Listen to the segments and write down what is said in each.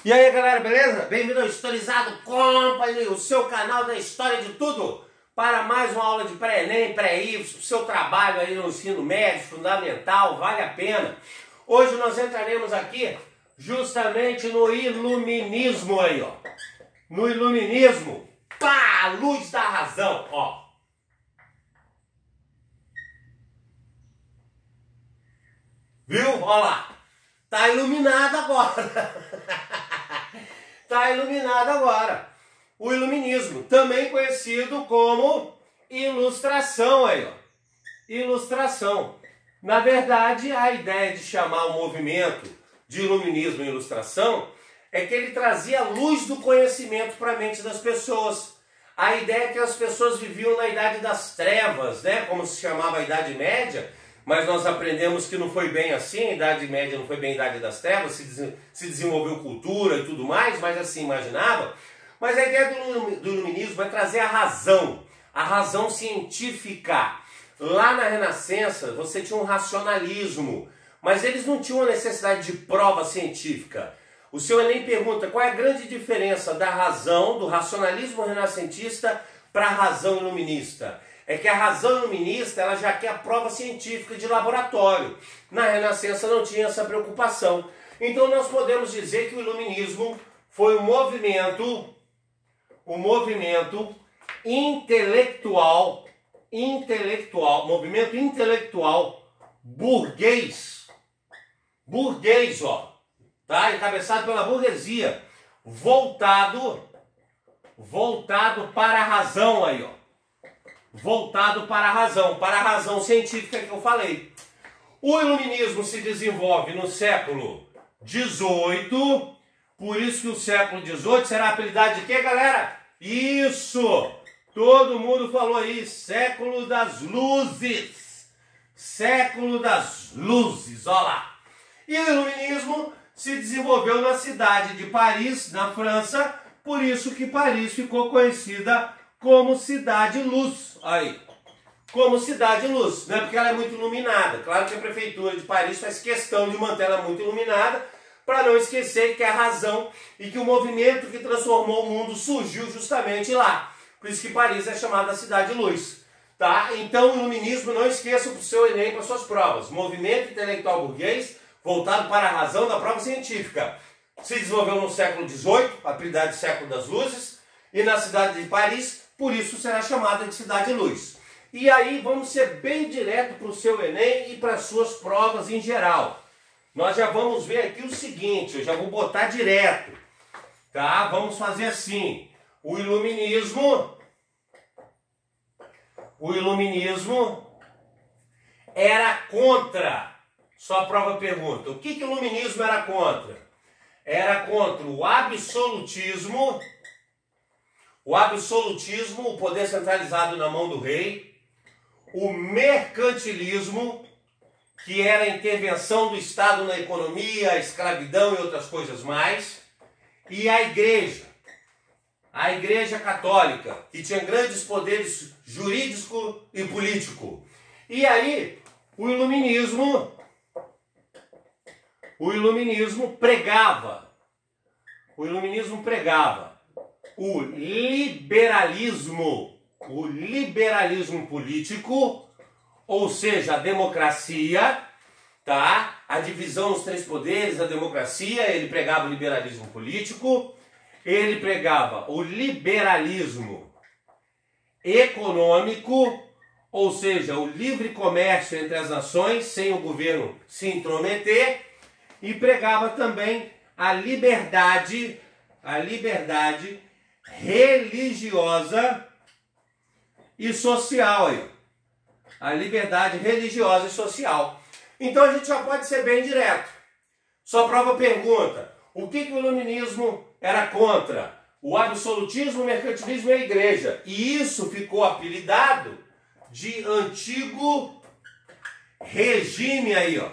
E aí galera, beleza? Bem-vindo ao Historizado Company, o seu canal da história de tudo, para mais uma aula de pré-ENEM, pré-IFES, o seu trabalho aí no ensino médio, fundamental, vale a pena. Hoje nós entraremos aqui justamente no iluminismo aí, ó. No iluminismo, pá, a luz da razão, ó. Viu? Olha lá. Tá iluminado agora. Tá iluminado agora. O iluminismo, também conhecido como ilustração aí, ó. Ilustração. Na verdade, a ideia de chamar o movimento de iluminismo e ilustração é que ele trazia a luz do conhecimento para a mente das pessoas. A ideia é que as pessoas viviam na Idade das Trevas, né? Como se chamava a Idade Média, mas nós aprendemos que não foi bem assim, a Idade Média não foi bem a Idade das Trevas, se desenvolveu cultura e tudo mais, mas assim imaginava. Mas a ideia do iluminismo é trazer a razão científica. Lá na Renascença você tinha um racionalismo, mas eles não tinham a necessidade de prova científica. O seu Enem pergunta qual é a grande diferença da razão, do racionalismo renascentista para a razão iluminista. É que a razão iluminista ela já quer a prova científica de laboratório. Na Renascença não tinha essa preocupação. Então nós podemos dizer que o iluminismo foi um movimento intelectual, movimento intelectual burguês, ó, tá? Encabeçado pela burguesia, voltado para a razão aí, ó. Voltado para a razão científica que eu falei. O iluminismo se desenvolve no século XVIII, por isso que o século XVIII será apelidado de quê, galera? Isso! Todo mundo falou aí, século das luzes. Século das luzes, olha lá. E o iluminismo se desenvolveu na cidade de Paris, na França, por isso que Paris ficou conhecida como Cidade-Luz, aí, como Cidade-Luz, não é porque ela é muito iluminada, claro que a prefeitura de Paris faz questão de manter ela muito iluminada, para não esquecer que é a razão e que o movimento que transformou o mundo surgiu justamente lá, por isso que Paris é chamada Cidade-Luz, tá? Então o iluminismo, não esqueça para o seu Enem, para suas provas, movimento intelectual burguês voltado para a razão da prova científica, se desenvolveu no século XVIII, apelidado de século das luzes, e na cidade de Paris, por isso será chamada de Cidade-Luz. E aí vamos ser bem direto para o seu Enem e para as suas provas em geral. Nós já vamos ver aqui o seguinte, eu já vou botar direto, tá? Vamos fazer assim, o iluminismo era contra, só prova pergunta, o que o iluminismo era contra? Era contra o absolutismo, o poder centralizado na mão do rei, o mercantilismo, que era a intervenção do Estado na economia, a escravidão e outras coisas mais, e a Igreja Católica, que tinha grandes poderes jurídico e político. E aí, o iluminismo pregava o liberalismo político, ou seja, a democracia, tá? A divisão dos três poderes, a democracia, ele pregava o liberalismo político, ele pregava o liberalismo econômico, ou seja, o livre comércio entre as nações, sem o governo se intrometer, e pregava também a liberdade religiosa e social aí. A liberdade religiosa e social. Então a gente já pode ser bem direto. Só prova pergunta. O que o iluminismo era contra? O absolutismo, o mercantilismo e a igreja. E isso ficou apelidado de antigo regime aí, ó.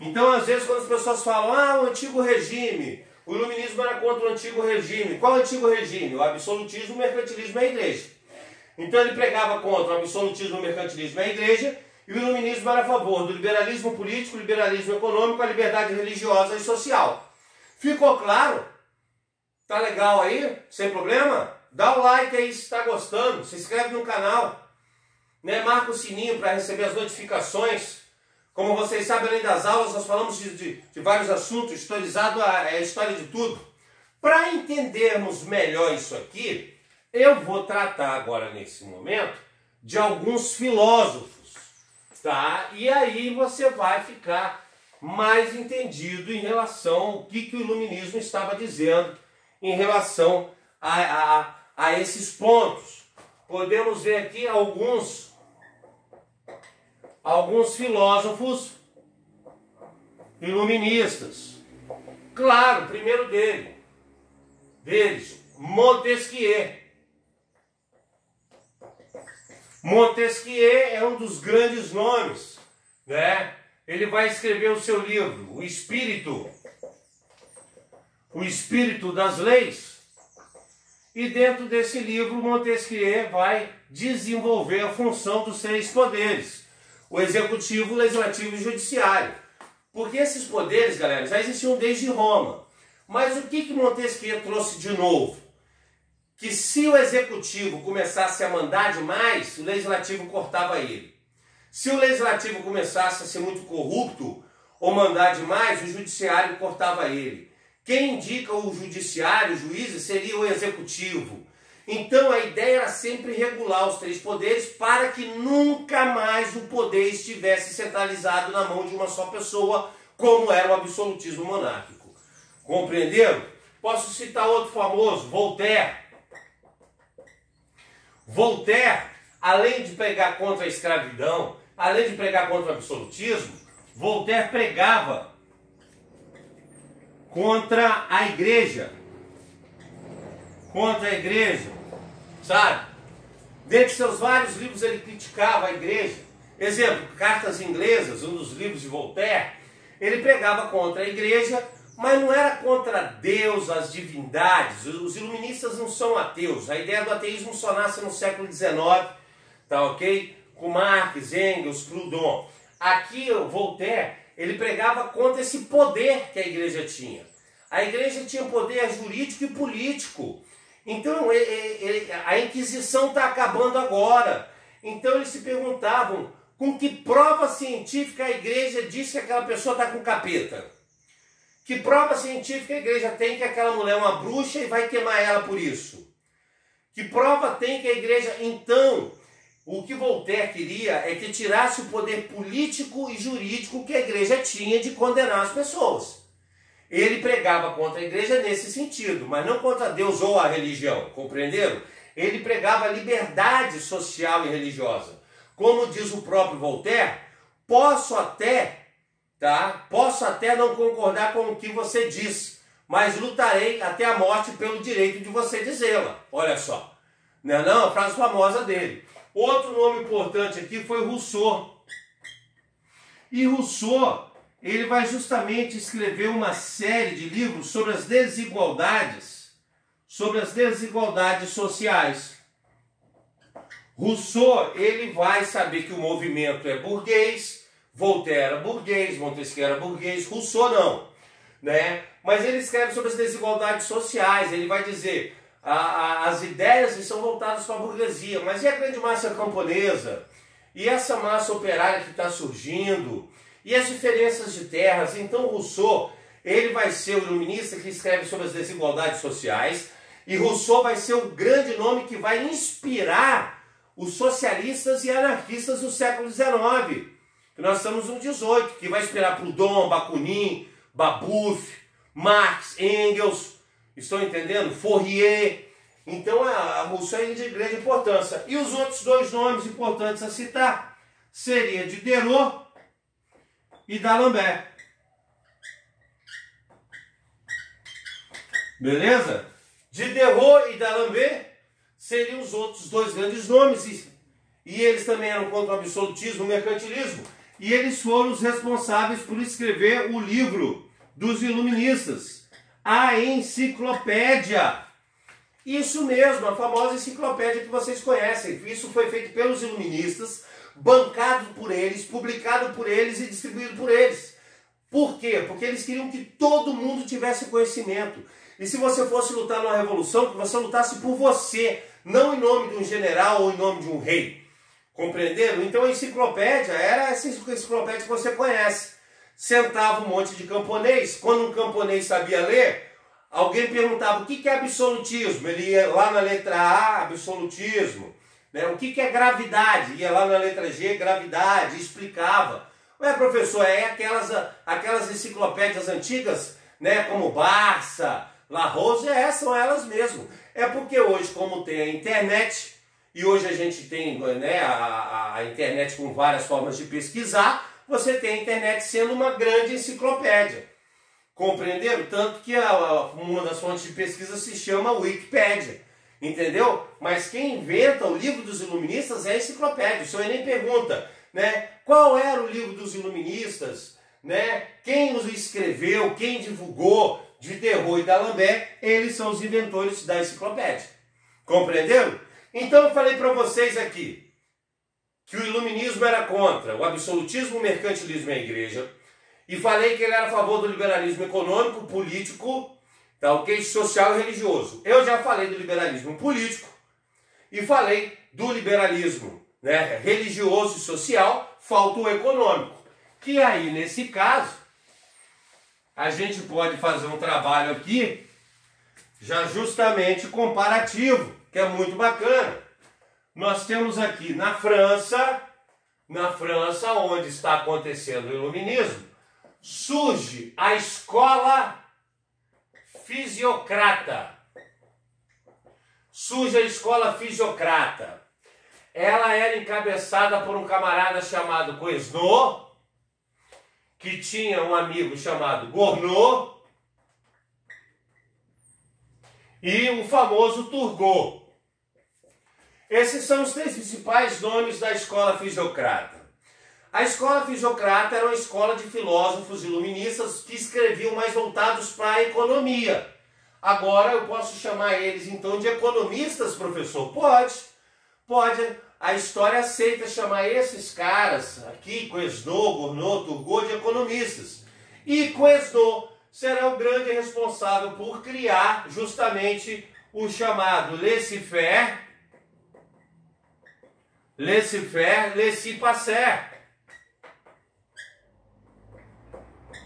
Então às vezes quando as pessoas falam, o antigo regime, o iluminismo era contra o antigo regime. Qual antigo regime? O absolutismo, o mercantilismo e a igreja. Então ele pregava contra o absolutismo, o mercantilismo e a igreja, e o iluminismo era a favor do liberalismo político, liberalismo econômico, a liberdade religiosa e social. Ficou claro? Tá legal aí? Sem problema? Dá o like aí se está gostando, se inscreve no canal, né? Marca o sininho para receber as notificações. Como vocês sabem, além das aulas, nós falamos de vários assuntos, historizado é a história de tudo. Para entendermos melhor isso aqui, eu vou tratar agora, nesse momento, de alguns filósofos, tá? E aí você vai ficar mais entendido em relação ao que o iluminismo estava dizendo em relação a esses pontos. Podemos ver aqui alguns filósofos iluministas. Claro, o primeiro deles, Montesquieu. Montesquieu é um dos grandes nomes, né? Ele vai escrever o seu livro, O Espírito das Leis. E dentro desse livro, Montesquieu vai desenvolver a função dos 3 poderes: o executivo, o legislativo e o judiciário. Porque esses poderes, galera, já existiam desde Roma. Mas o que Montesquieu trouxe de novo? Que se o executivo começasse a mandar demais, o legislativo cortava ele. Se o legislativo começasse a ser muito corrupto ou mandar demais, o judiciário cortava ele. Quem indica o judiciário, os juízes, seria o executivo. Então a ideia era sempre regular os 3 poderes para que nunca mais o poder estivesse centralizado na mão de uma só pessoa, como era o absolutismo monárquico. Compreenderam? Posso citar outro famoso, Voltaire. Voltaire, além de pregar contra a escravidão, além de pregar contra o absolutismo, Voltaire pregava contra a igreja. Contra a igreja, sabe? Dentre seus vários livros ele criticava a igreja. Exemplo, Cartas Inglesas, um dos livros de Voltaire, ele pregava contra a igreja, mas não era contra Deus, as divindades. Os iluministas não são ateus. A ideia do ateísmo só nasce no século XIX, tá ok? Com Marx, Engels, Proudhon. Aqui, Voltaire, ele pregava contra esse poder que a igreja tinha. A igreja tinha poder jurídico e político. Então, a Inquisição está acabando agora. Então, eles se perguntavam com que prova científica a igreja diz que aquela pessoa está com capeta. Que prova científica a igreja tem que aquela mulher é uma bruxa e vai queimar ela por isso? Que prova tem que a igreja... Então, o que Voltaire queria é que tirasse o poder político e jurídico que a igreja tinha de condenar as pessoas. Ele pregava contra a igreja nesse sentido, mas não contra Deus ou a religião, compreenderam? Ele pregava a liberdade social e religiosa. Como diz o próprio Voltaire, posso até não concordar com o que você diz, mas lutarei até a morte pelo direito de você dizê-la. Olha só, não é não? A frase famosa dele. Outro nome importante aqui foi Rousseau. E Rousseau, ele vai justamente escrever uma série de livros sobre as desigualdades sociais. Rousseau, ele vai saber que o movimento é burguês, Voltaire era burguês, Montesquieu era burguês, Rousseau não, né? Mas ele escreve sobre as desigualdades sociais, ele vai dizer, as ideias são voltadas para a burguesia, mas e a grande massa camponesa? E essa massa operária que está surgindo? E as diferenças de terras? Então Rousseau, ele vai ser o iluminista que escreve sobre as desigualdades sociais, e Rousseau vai ser o grande nome que vai inspirar os socialistas e anarquistas do século XIX. Nós estamos no 18, que vai inspirar Proudhon, Bakunin, Babeuf, Marx, Engels, estão entendendo? Fourier. Então a Rousseau é de grande importância. E os outros 2 nomes importantes a citar seria Diderot e D'Alembert. Beleza? Diderot e D'Alembert seriam os outros 2 grandes nomes. E eles também eram contra o absolutismo, o mercantilismo. E eles foram os responsáveis por escrever o livro dos iluministas, a Enciclopédia. Isso mesmo, a famosa enciclopédia que vocês conhecem. Isso foi feito pelos iluministas, bancado por eles, publicado por eles e distribuído por eles. Por quê? Porque eles queriam que todo mundo tivesse conhecimento. E se você fosse lutar numa revolução, que você lutasse por você, não em nome de um general ou em nome de um rei. Compreenderam? Então a enciclopédia era essa enciclopédia que você conhece. Sentava um monte de camponês. Quando um camponês sabia ler, alguém perguntava o que é absolutismo. Ele ia lá na letra A, absolutismo. Né? O que é gravidade? Ia lá na letra G, gravidade, explicava. Ué, professor, é aquelas enciclopédias antigas, né, como Barça, La Rose, são elas mesmo. É porque hoje, como tem a internet, e hoje a gente tem, né, a internet com várias formas de pesquisar, você tem a internet sendo uma grande enciclopédia. Compreenderam? Tanto que uma das fontes de pesquisa se chama Wikipédia. Entendeu? Mas quem inventa o livro dos iluministas é a enciclopédia. O senhor nem pergunta, né? Qual era o livro dos iluministas? Né? Quem os escreveu? Quem divulgou? Diderot e D'Alembert, eles são os inventores da enciclopédia. Compreenderam? Então eu falei para vocês aqui que o iluminismo era contra o absolutismo, o mercantilismo e a igreja. E falei que ele era a favor do liberalismo econômico, político, tá, ok? Social e religioso. Eu já falei do liberalismo político e falei do liberalismo, né, religioso e social, falta o econômico. Que aí, nesse caso, a gente pode fazer um trabalho aqui, já justamente comparativo, que é muito bacana. Nós temos aqui na França, onde está acontecendo o iluminismo, surge a escola fisiocrata. Surge a escola fisiocrata. Ela era encabeçada por um camarada chamado Quesnot, que tinha um amigo chamado Gournot, e o famoso Turgot. Esses são os três principais nomes da escola fisiocrata. A escola fisiocrata era uma escola de filósofos iluministas que escreviam mais voltados para a economia. Agora eu posso chamar eles então de economistas, professor? Pode. A história aceita chamar esses caras aqui, Quesnot, Gournot, Turgot, de economistas. E Quesnot será o grande responsável por criar justamente o chamado laissez-faire, laissez-passer.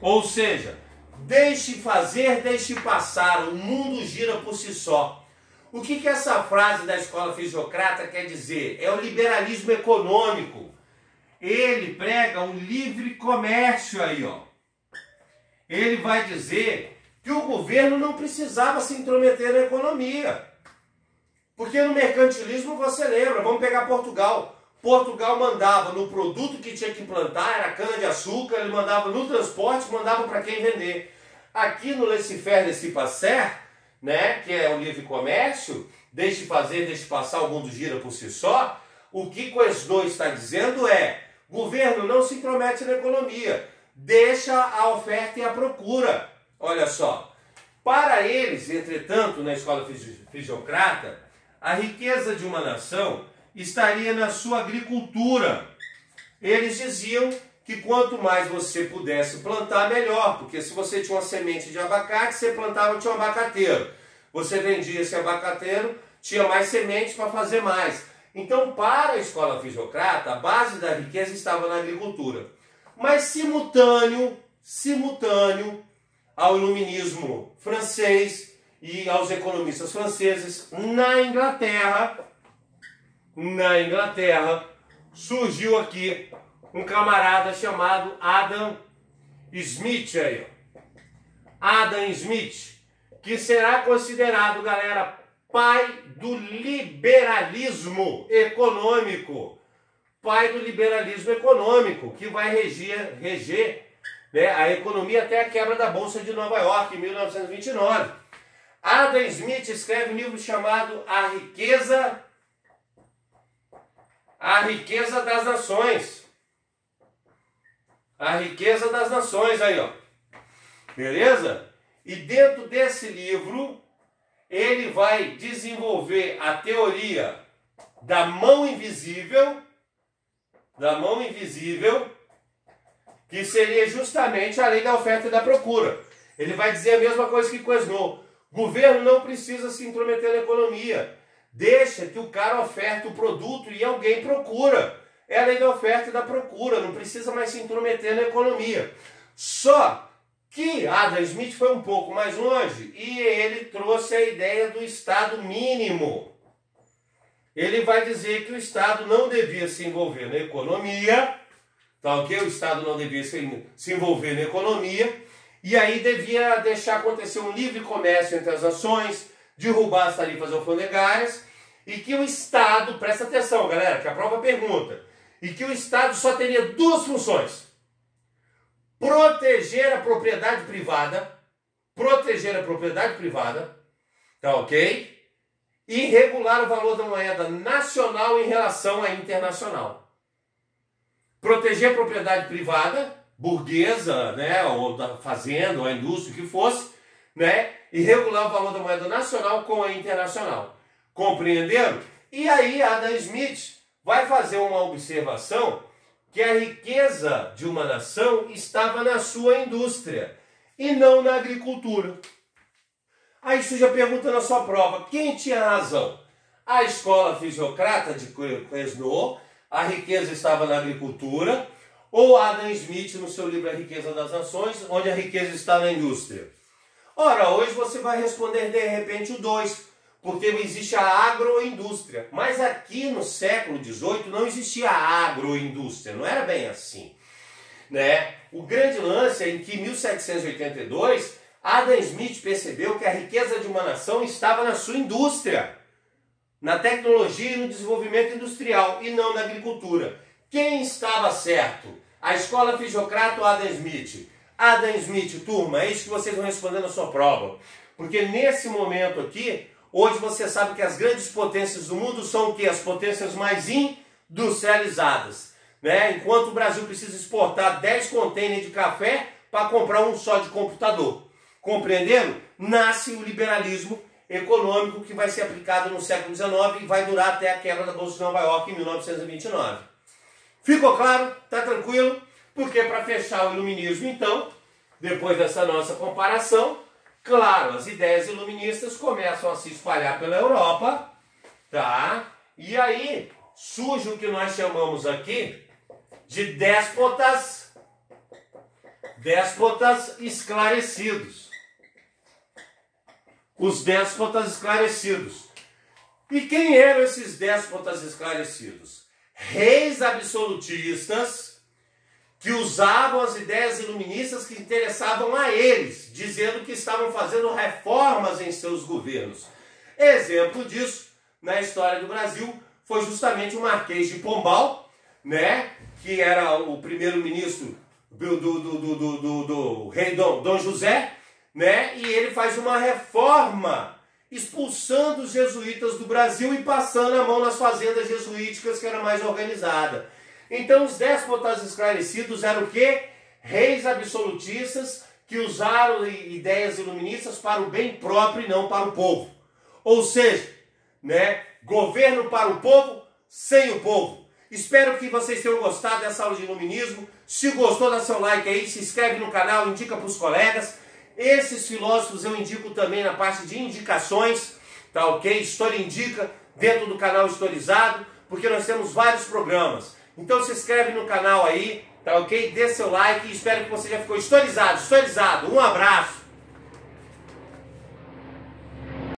Ou seja, deixe fazer, deixe passar, o mundo gira por si só. O que essa frase da escola fisiocrata quer dizer? É o liberalismo econômico. Ele prega um livre comércio aí, ó. Ele vai dizer que o governo não precisava se intrometer na economia. Porque no mercantilismo, você lembra, vamos pegar Portugal. Portugal mandava no produto que tinha que implantar, era cana-de-açúcar, ele mandava no transporte, mandava para quem vender. Aqui no laissez-faire, laissez-passer, né, que é o livre comércio, deixe fazer, deixe passar, o mundo gira por si só, o que Quesnot está dizendo é, governo não se intromete na economia, deixa a oferta e a procura. Olha só, para eles, entretanto, na escola fisiocrata, a riqueza de uma nação estaria na sua agricultura. Eles diziam que quanto mais você pudesse plantar, melhor, porque se você tinha uma semente de abacate, você plantava, tinha um abacateiro. Você vendia esse abacateiro, tinha mais sementes para fazer mais. Então, para a escola fisiocrata, a base da riqueza estava na agricultura. Mas simultâneo ao iluminismo francês e aos economistas franceses, na Inglaterra, surgiu aqui um camarada chamado Adam Smith, aí, Adam Smith, que será considerado, galera, pai do liberalismo econômico. Pai do liberalismo econômico, que vai reger, né, a economia até a quebra da Bolsa de Nova York, em 1929. Adam Smith escreve um livro chamado A Riqueza das Nações. A Riqueza das Nações, aí, ó. Beleza? E dentro desse livro, ele vai desenvolver a teoria da mão invisível, que seria justamente a lei da oferta e da procura. Ele vai dizer a mesma coisa que Quesnel. Governo não precisa se intrometer na economia. Deixa que o cara oferta o produto e alguém procura. É a lei da oferta e da procura, não precisa mais se intrometer na economia. Só que Adam Smith foi um pouco mais longe e ele trouxe a ideia do Estado mínimo. Ele vai dizer que o Estado não devia se envolver na economia, tá ok? O Estado não devia se envolver na economia, e aí devia deixar acontecer um livre comércio entre as nações, derrubar as tarifas alfandegárias, e que o Estado, presta atenção galera, que a prova pergunta, e que o Estado só teria duas funções: proteger a propriedade privada, tá ok? E regular o valor da moeda nacional em relação à internacional. Proteger a propriedade privada, burguesa, né, ou da fazenda, ou a indústria, o que fosse, né, e regular o valor da moeda nacional com a internacional. Compreenderam? E aí Adam Smith vai fazer uma observação que a riqueza de uma nação estava na sua indústria e não na agricultura. Aí surge a pergunta na sua prova: quem tinha razão? A escola fisiocrata de Quesnel, a riqueza estava na agricultura, ou Adam Smith no seu livro A Riqueza das Nações, onde a riqueza está na indústria? Ora, hoje você vai responder de repente o 2, porque existe a agroindústria. Mas aqui no século XVIII não existia a agroindústria, não era bem assim, né? O grande lance é em que em 1782 Adam Smith percebeu que a riqueza de uma nação estava na sua indústria, na tecnologia e no desenvolvimento industrial, e não na agricultura. Quem estava certo? A escola fisiocrata ou Adam Smith? Adam Smith, turma, é isso que vocês vão responder na sua prova. Porque nesse momento aqui, hoje você sabe que as grandes potências do mundo são o quê? As potências mais industrializadas, né? Enquanto o Brasil precisa exportar 10 contêineres de café para comprar um só de computador. Compreenderam? Nasce o liberalismo econômico que vai ser aplicado no século XIX e vai durar até a quebra da Bolsa de Nova York em 1929. Ficou claro? Tá tranquilo? Porque para fechar o iluminismo, então, depois dessa nossa comparação, claro, as ideias iluministas começam a se espalhar pela Europa, tá? E aí surge o que nós chamamos aqui de déspotas esclarecidos. Os déspotas esclarecidos. E quem eram esses déspotas esclarecidos? Reis absolutistas que usavam as ideias iluministas que interessavam a eles, dizendo que estavam fazendo reformas em seus governos. Exemplo disso, na história do Brasil, foi justamente o Marquês de Pombal, né, que era o primeiro-ministro do rei Dom José, né, e ele faz uma reforma expulsando os jesuítas do Brasil e passando a mão nas fazendas jesuíticas, que era mais organizada. Então os déspotas esclarecidos eram o quê? Reis absolutistas que usaram ideias iluministas para o bem próprio e não para o povo. Ou seja, né, governo para o povo, sem o povo. Espero que vocês tenham gostado dessa aula de iluminismo. Se gostou, dá seu like aí, se inscreve no canal, indica para os colegas. Esses filósofos eu indico também na parte de indicações, tá ok? História Indica, dentro do canal Historizado, porque nós temos vários programas. Então se inscreve no canal aí, tá ok? Dê seu like e espero que você já ficou historizado. Um abraço!